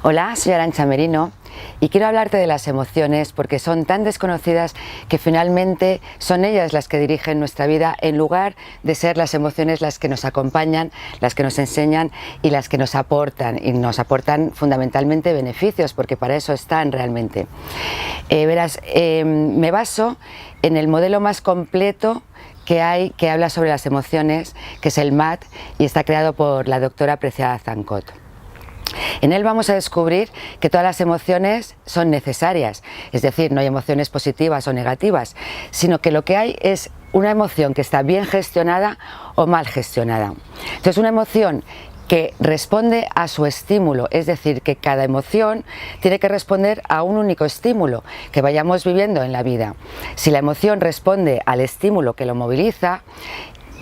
Hola, soy Arantxa Merino y quiero hablarte de las emociones porque son tan desconocidas que finalmente son ellas las que dirigen nuestra vida en lugar de ser las emociones las que nos acompañan, las que nos enseñan y las que nos aportan fundamentalmente beneficios, porque para eso están realmente. Me baso en el modelo más completo que hay, que habla sobre las emociones, que es el MAT, y está creado por la doctora Preciada Zancot. En él vamos a descubrir que todas las emociones son necesarias, es decir, no hay emociones positivas o negativas, sino que lo que hay es una emoción que está bien gestionada o mal gestionada. Entonces, una emoción que responde a su estímulo, es decir, que cada emoción tiene que responder a un único estímulo que vayamos viviendo en la vida. Si la emoción responde al estímulo que lo moviliza,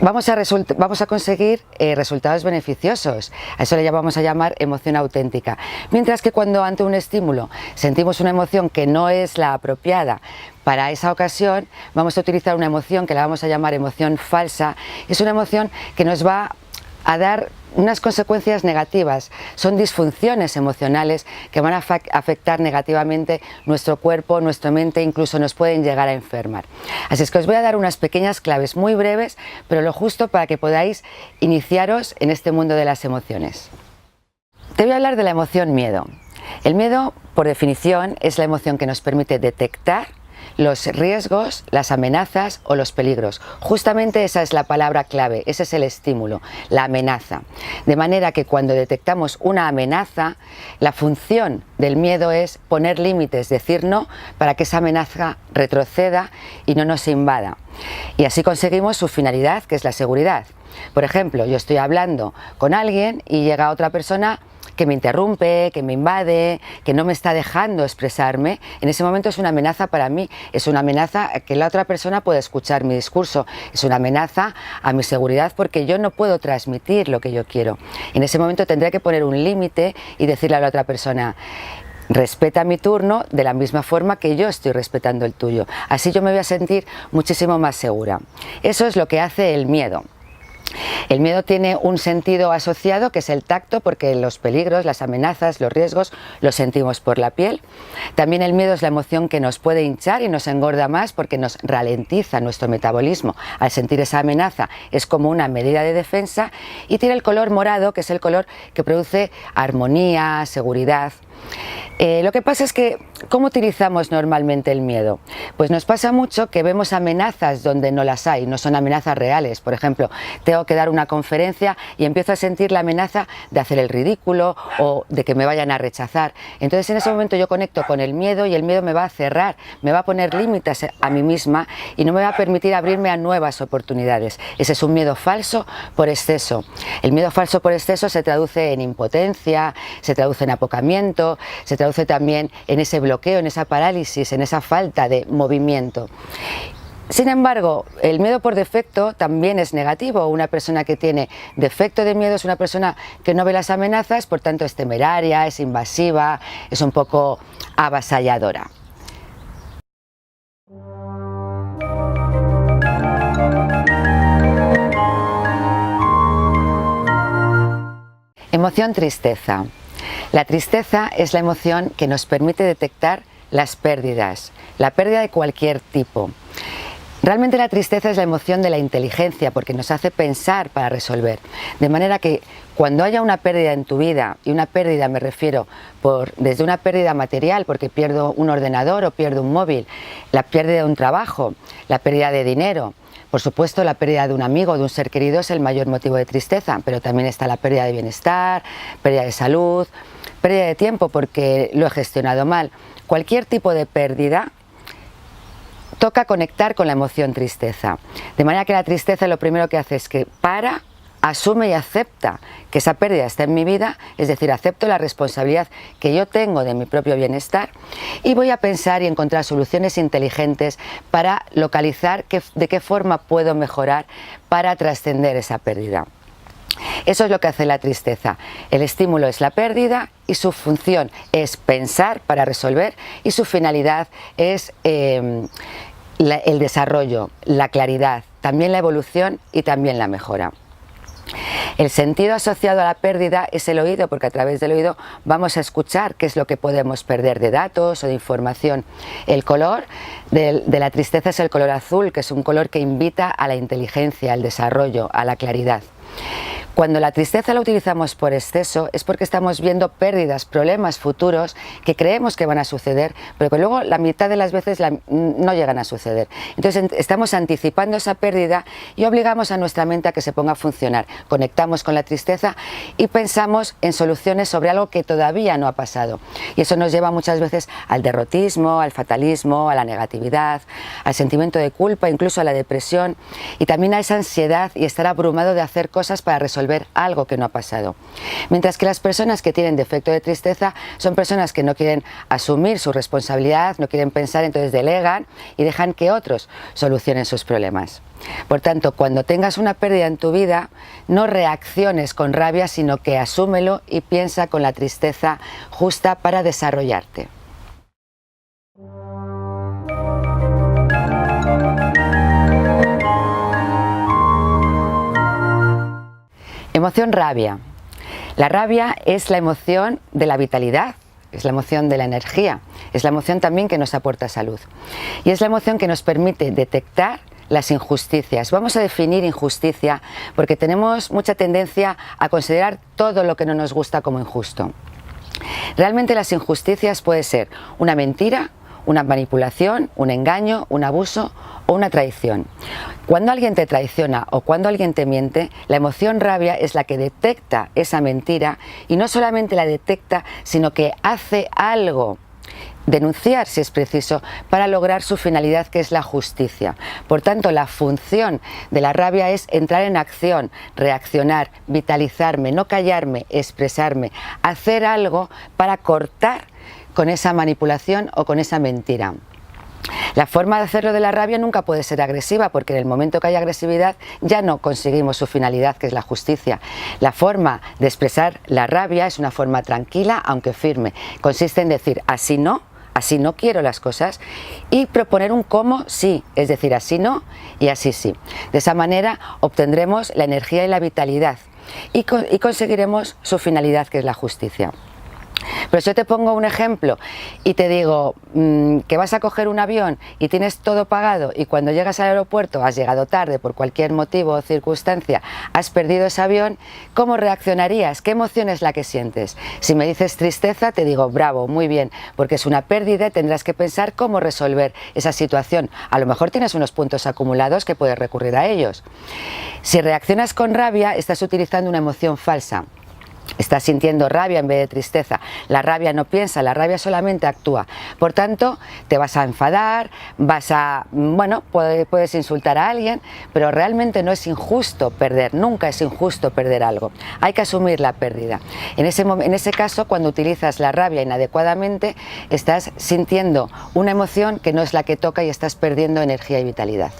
vamos a conseguir resultados beneficiosos. A eso le vamos a llamar emoción auténtica. Mientras que cuando ante un estímulo sentimos una emoción que no es la apropiada para esa ocasión, vamos a utilizar una emoción que la vamos a llamar emoción falsa. Es una emoción que nos va a dar unas consecuencias negativas, son disfunciones emocionales que van a afectar negativamente nuestro cuerpo, nuestra mente, incluso nos pueden llegar a enfermar. Así es que os voy a dar unas pequeñas claves muy breves, pero lo justo para que podáis iniciaros en este mundo de las emociones. Te voy a hablar de la emoción miedo. El miedo, por definición, es la emoción que nos permite detectar los riesgos, las amenazas o los peligros. Justamente esa es la palabra clave, ese es el estímulo, la amenaza. De manera que cuando detectamos una amenaza, la función del miedo es poner límites, decir no, para que esa amenaza retroceda y no nos invada. Y así conseguimos su finalidad, que es la seguridad. Por ejemplo, yo estoy hablando con alguien y llega otra persona que me interrumpe, que me invade, que no me está dejando expresarme. En ese momento es una amenaza para mí, es una amenaza a que la otra persona pueda escuchar mi discurso, es una amenaza a mi seguridad porque yo no puedo transmitir lo que yo quiero. En ese momento tendré que poner un límite y decirle a la otra persona: respeta mi turno de la misma forma que yo estoy respetando el tuyo. Así yo me voy a sentir muchísimo más segura. Eso es lo que hace el miedo. El miedo tiene un sentido asociado que es el tacto, porque los peligros, las amenazas, los riesgos los sentimos por la piel. También el miedo es la emoción que nos puede hinchar y nos engorda más porque nos ralentiza nuestro metabolismo. Al sentir esa amenaza es como una medida de defensa, y tiene el color morado, que es el color que produce armonía, seguridad. Lo que pasa es que, ¿cómo utilizamos normalmente el miedo? Pues nos pasa mucho que vemos amenazas donde no las hay, no son amenazas reales. Por ejemplo, tengo que dar una conferencia y empiezo a sentir la amenaza de hacer el ridículo o de que me vayan a rechazar. Entonces, en ese momento yo conecto con el miedo y el miedo me va a cerrar, me va a poner límites a mí misma y no me va a permitir abrirme a nuevas oportunidades. Ese es un miedo falso por exceso. El miedo falso por exceso se traduce en impotencia, se traduce en apocamiento, se traduce también en ese bloqueo, en esa parálisis, en esa falta de movimiento. Sin embargo, el miedo por defecto también es negativo. Una persona que tiene defecto de miedo es una persona que no ve las amenazas, por tanto es temeraria, es invasiva, es un poco avasalladora. Emoción tristeza. La tristeza es la emoción que nos permite detectar las pérdidas, la pérdida de cualquier tipo. Realmente la tristeza es la emoción de la inteligencia porque nos hace pensar para resolver. De manera que cuando haya una pérdida en tu vida, y una pérdida me refiero desde una pérdida material, porque pierdo un ordenador o pierdo un móvil, la pérdida de un trabajo, la pérdida de dinero, por supuesto la pérdida de un amigo, de un ser querido es el mayor motivo de tristeza, pero también está la pérdida de bienestar, pérdida de salud, pérdida de tiempo porque lo he gestionado mal. Cualquier tipo de pérdida toca conectar con la emoción tristeza. De manera que la tristeza lo primero que hace es que asume y acepta que esa pérdida está en mi vida, es decir, acepto la responsabilidad que yo tengo de mi propio bienestar y voy a pensar y encontrar soluciones inteligentes para localizar de qué forma puedo mejorar para trascender esa pérdida. Eso es lo que hace la tristeza. El estímulo es la pérdida y su función es pensar para resolver y su finalidad es el desarrollo, la claridad, también la evolución y también la mejora. El sentido asociado a la pérdida es el oído, porque a través del oído vamos a escuchar qué es lo que podemos perder de datos o de información. El color de la tristeza es el color azul, que es un color que invita a la inteligencia, al desarrollo, a la claridad. Cuando la tristeza la utilizamos por exceso es porque estamos viendo pérdidas, problemas futuros que creemos que van a suceder, pero que luego la mitad de las veces no llegan a suceder. Entonces estamos anticipando esa pérdida y obligamos a nuestra mente a que se ponga a funcionar. Conectamos con la tristeza y pensamos en soluciones sobre algo que todavía no ha pasado. Y eso nos lleva muchas veces al derrotismo, al fatalismo, a la negatividad, al sentimiento de culpa, incluso a la depresión y también a esa ansiedad y estar abrumado de hacer cosas para resolver algo que no ha pasado. Mientras que las personas que tienen defecto de tristeza son personas que no quieren asumir su responsabilidad, no quieren pensar, entonces delegan y dejan que otros solucionen sus problemas. Por tanto, cuando tengas una pérdida en tu vida, no reacciones con rabia, sino que asúmelo y piensa con la tristeza justa para desarrollarte. Emoción rabia. La rabia es la emoción de la vitalidad, es la emoción de la energía, es la emoción también que nos aporta salud y es la emoción que nos permite detectar las injusticias. Vamos a definir injusticia porque tenemos mucha tendencia a considerar todo lo que no nos gusta como injusto. Realmente las injusticias pueden ser una mentira, una manipulación, un engaño, un abuso o una traición. Cuando alguien te traiciona o cuando alguien te miente, la emoción rabia es la que detecta esa mentira y no solamente la detecta, sino que hace algo, denunciar si es preciso, para lograr su finalidad, que es la justicia. Por tanto, la función de la rabia es entrar en acción, reaccionar, vitalizarme, no callarme, expresarme, hacer algo para cortar con esa manipulación o con esa mentira. La forma de hacerlo de la rabia nunca puede ser agresiva, porque en el momento que hay agresividad ya no conseguimos su finalidad, que es la justicia. La forma de expresar la rabia es una forma tranquila, aunque firme. Consiste en decir así no quiero las cosas, y proponer un cómo sí, es decir, así no y así sí. De esa manera obtendremos la energía y la vitalidad y conseguiremos su finalidad, que es la justicia. Pero si yo te pongo un ejemplo y te digo que vas a coger un avión y tienes todo pagado y cuando llegas al aeropuerto has llegado tarde por cualquier motivo o circunstancia, has perdido ese avión, ¿cómo reaccionarías? ¿Qué emoción es la que sientes? Si me dices tristeza, te digo bravo, muy bien, porque es una pérdida y tendrás que pensar cómo resolver esa situación. A lo mejor tienes unos puntos acumulados que puedes recurrir a ellos. Si reaccionas con rabia, estás utilizando una emoción falsa. Estás sintiendo rabia en vez de tristeza. La rabia no piensa, la rabia solamente actúa. Por tanto, te vas a enfadar, puedes insultar a alguien, pero realmente no es injusto perder, nunca es injusto perder algo. Hay que asumir la pérdida. En ese caso, cuando utilizas la rabia inadecuadamente, estás sintiendo una emoción que no es la que toca y estás perdiendo energía y vitalidad.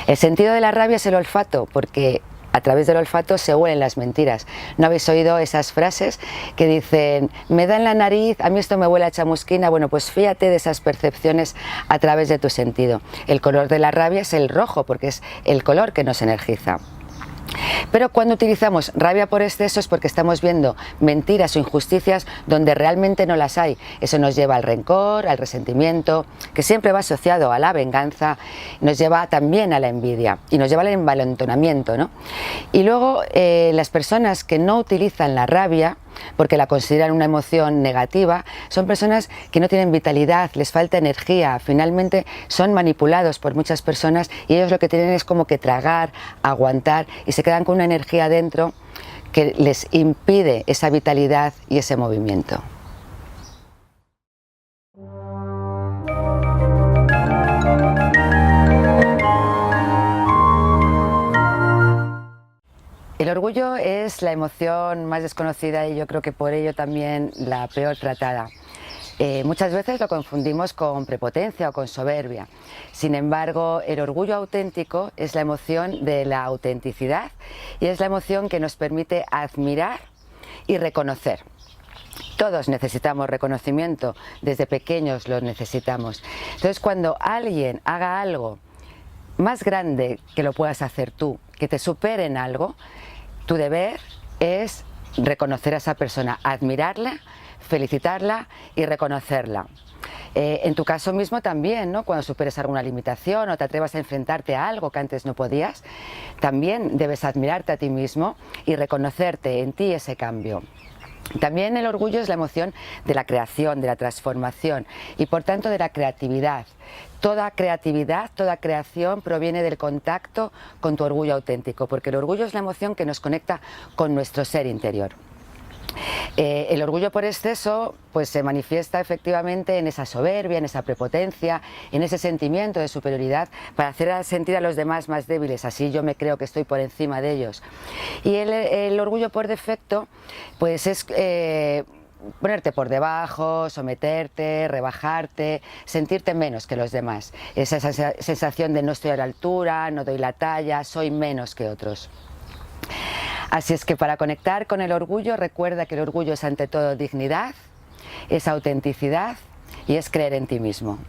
El sentido de la rabia es el olfato, porque a través del olfato se huelen las mentiras. ¿No habéis oído esas frases que dicen, me da en la nariz, a mí esto me huele a chamusquina? Bueno, pues fíjate de esas percepciones a través de tu sentido. El color de la rabia es el rojo, porque es el color que nos energiza. Pero cuando utilizamos rabia por exceso es porque estamos viendo mentiras o injusticias donde realmente no las hay. Eso nos lleva al rencor, al resentimiento, que siempre va asociado a la venganza, nos lleva también a la envidia y nos lleva al envalentonamiento, ¿no? Y luego las personas que no utilizan la rabia porque la consideran una emoción negativa, son personas que no tienen vitalidad, les falta energía, finalmente son manipulados por muchas personas y ellos lo que tienen es como que tragar, aguantar y se quedan con una energía dentro que les impide esa vitalidad y ese movimiento. El orgullo es la emoción más desconocida y yo creo que por ello también la peor tratada. Muchas veces lo confundimos con prepotencia o con soberbia. Sin embargo, el orgullo auténtico es la emoción de la autenticidad y es la emoción que nos permite admirar y reconocer. Todos necesitamos reconocimiento, desde pequeños lo necesitamos. Entonces, cuando alguien haga algo más grande que lo puedas hacer tú, que te supere en algo, tu deber es reconocer a esa persona, admirarla, felicitarla y reconocerla. En tu caso mismo también, ¿no? Cuando superes alguna limitación o te atrevas a enfrentarte a algo que antes no podías, también debes admirarte a ti mismo y reconocerte en ti ese cambio. También el orgullo es la emoción de la creación, de la transformación y por tanto de la creatividad. Toda creatividad, toda creación proviene del contacto con tu orgullo auténtico, porque el orgullo es la emoción que nos conecta con nuestro ser interior. El orgullo por exceso pues se manifiesta efectivamente en esa soberbia, en esa prepotencia, en ese sentimiento de superioridad para hacer sentir a los demás más débiles, así yo me creo que estoy por encima de ellos. Y el orgullo por defecto pues es ponerte por debajo, someterte, rebajarte, sentirte menos que los demás. Esa sensación de no estoy a la altura, no doy la talla, soy menos que otros. Así es que para conectar con el orgullo, recuerda que el orgullo es ante todo dignidad, es autenticidad y es creer en ti mismo.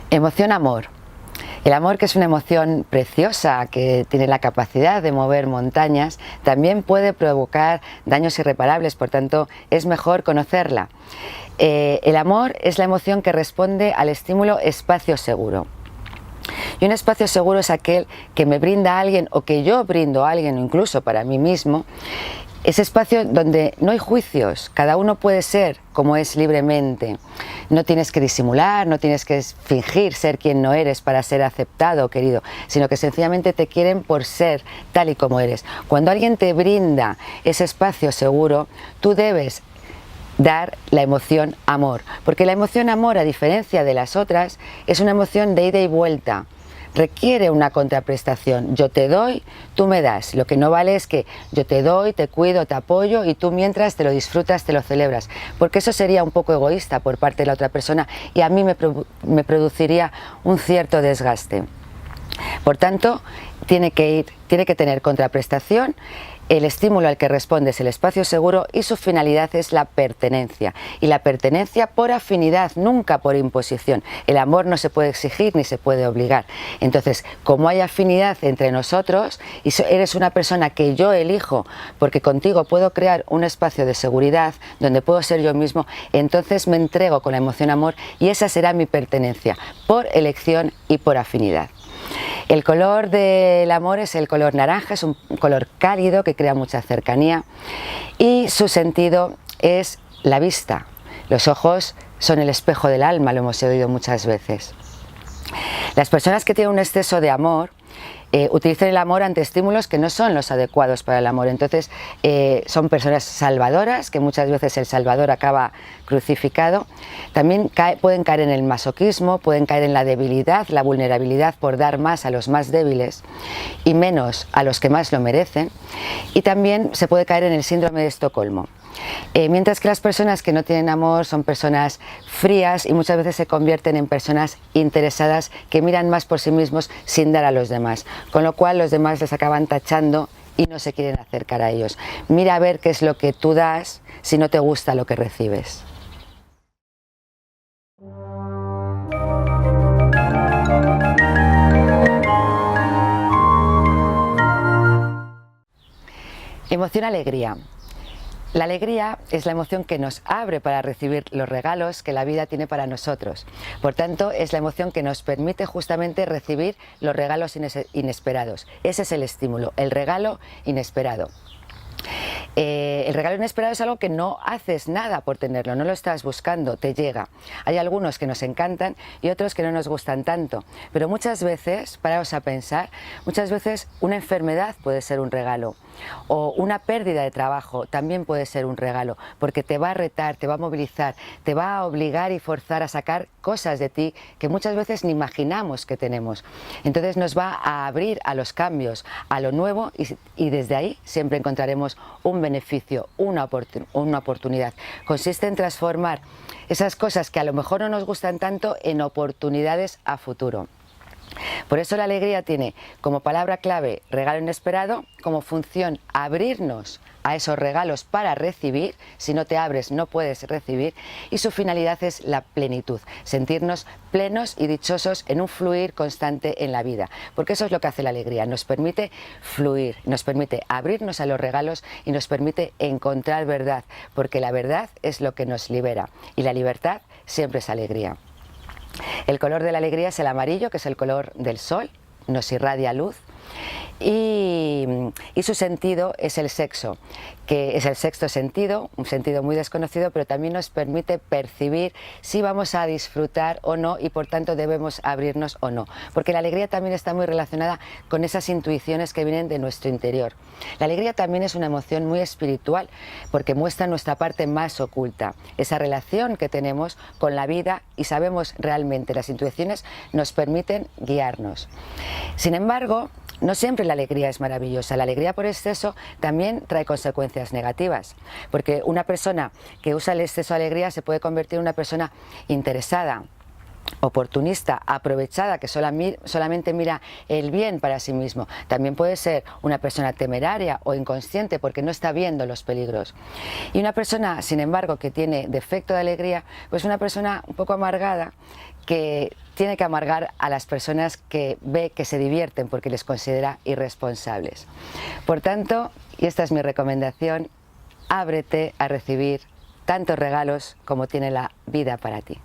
Emoción amor. El amor, que es una emoción preciosa, que tiene la capacidad de mover montañas, también puede provocar daños irreparables, por tanto es mejor conocerla. El amor es la emoción que responde al estímulo espacio seguro. Y un espacio seguro es aquel que me brinda a alguien o que yo brindo a alguien, incluso para mí mismo, ese espacio donde no hay juicios, cada uno puede ser como es libremente. No tienes que disimular, no tienes que fingir ser quien no eres para ser aceptado o querido, sino que sencillamente te quieren por ser tal y como eres. Cuando alguien te brinda ese espacio seguro, tú debes dar la emoción amor, porque la emoción amor, a diferencia de las otras, es una emoción de ida y vuelta. Requiere una contraprestación. Yo te doy, tú me das. Lo que no vale es que yo te doy, te cuido, te apoyo y tú mientras te lo disfrutas, te lo celebras. Porque eso sería un poco egoísta por parte de la otra persona y a mí me produciría un cierto desgaste. Por tanto, tiene que tener contraprestación. El estímulo al que responde es el espacio seguro y su finalidad es la pertenencia. Y la pertenencia por afinidad, nunca por imposición. El amor no se puede exigir ni se puede obligar. Entonces, como hay afinidad entre nosotros y eres una persona que yo elijo porque contigo puedo crear un espacio de seguridad donde puedo ser yo mismo, entonces me entrego con la emoción amor y esa será mi pertenencia, por elección y por afinidad. El color del amor es el color naranja, es un color cálido que crea mucha cercanía y su sentido es la vista. Los ojos son el espejo del alma, lo hemos oído muchas veces. Las personas que tienen un exceso de amor utilizan el amor ante estímulos que no son los adecuados para el amor. Entonces son personas salvadoras, que muchas veces el salvador acaba crucificado. También pueden caer en el masoquismo, pueden caer en la debilidad, la vulnerabilidad por dar más a los más débiles y menos a los que más lo merecen. Y también se puede caer en el síndrome de Estocolmo. Mientras que las personas que no tienen amor son personas frías y muchas veces se convierten en personas interesadas que miran más por sí mismos sin dar a los demás, con lo cual los demás les acaban tachando y no se quieren acercar a ellos. Mira a ver qué es lo que tú das si no te gusta lo que recibes. Emoción alegría. La alegría es la emoción que nos abre para recibir los regalos que la vida tiene para nosotros. Por tanto, es la emoción que nos permite justamente recibir los regalos inesperados. Ese es el estímulo, el regalo inesperado. El regalo inesperado es algo que no haces nada por tenerlo, no lo estás buscando, te llega. Hay algunos que nos encantan y otros que no nos gustan tanto, pero muchas veces, paraos a pensar, muchas veces una enfermedad puede ser un regalo o una pérdida de trabajo también puede ser un regalo, porque te va a retar, te va a movilizar, te va a obligar y forzar a sacar cosas de ti que muchas veces ni imaginamos que tenemos. Entonces nos va a abrir a los cambios, a lo nuevo y desde ahí siempre encontraremos un beneficio, una oportunidad. Consiste en transformar esas cosas que a lo mejor no nos gustan tanto en oportunidades a futuro. Por eso la alegría tiene como palabra clave regalo inesperado, como función abrirnos a esos regalos para recibir. Si no te abres no puedes recibir, y su finalidad es la plenitud, sentirnos plenos y dichosos en un fluir constante en la vida, porque eso es lo que hace la alegría, nos permite fluir, nos permite abrirnos a los regalos y nos permite encontrar verdad, porque la verdad es lo que nos libera y la libertad siempre es alegría. El color de la alegría es el amarillo, que es el color del sol, nos irradia luz, y su sentido es el sexo, que es el sexto sentido, un sentido muy desconocido, pero también nos permite percibir si vamos a disfrutar o no, y por tanto debemos abrirnos o no, porque la alegría también está muy relacionada con esas intuiciones que vienen de nuestro interior. La alegría también es una emoción muy espiritual, porque muestra nuestra parte más oculta, esa relación que tenemos con la vida, y sabemos realmente, las intuiciones nos permiten guiarnos. Sin embargo, no siempre la alegría es maravillosa. La alegría por exceso también trae consecuencias negativas, porque una persona que usa el exceso de alegría se puede convertir en una persona interesada, oportunista, aprovechada, que solamente mira el bien para sí mismo. También puede ser una persona temeraria o inconsciente, porque no está viendo los peligros. Y una persona, sin embargo, que tiene defecto de alegría, pues una persona un poco amargada, que tiene que amargar a las personas que ve que se divierten, porque les considera irresponsables. Por tanto, y esta es mi recomendación, ábrete a recibir tantos regalos como tiene la vida para ti.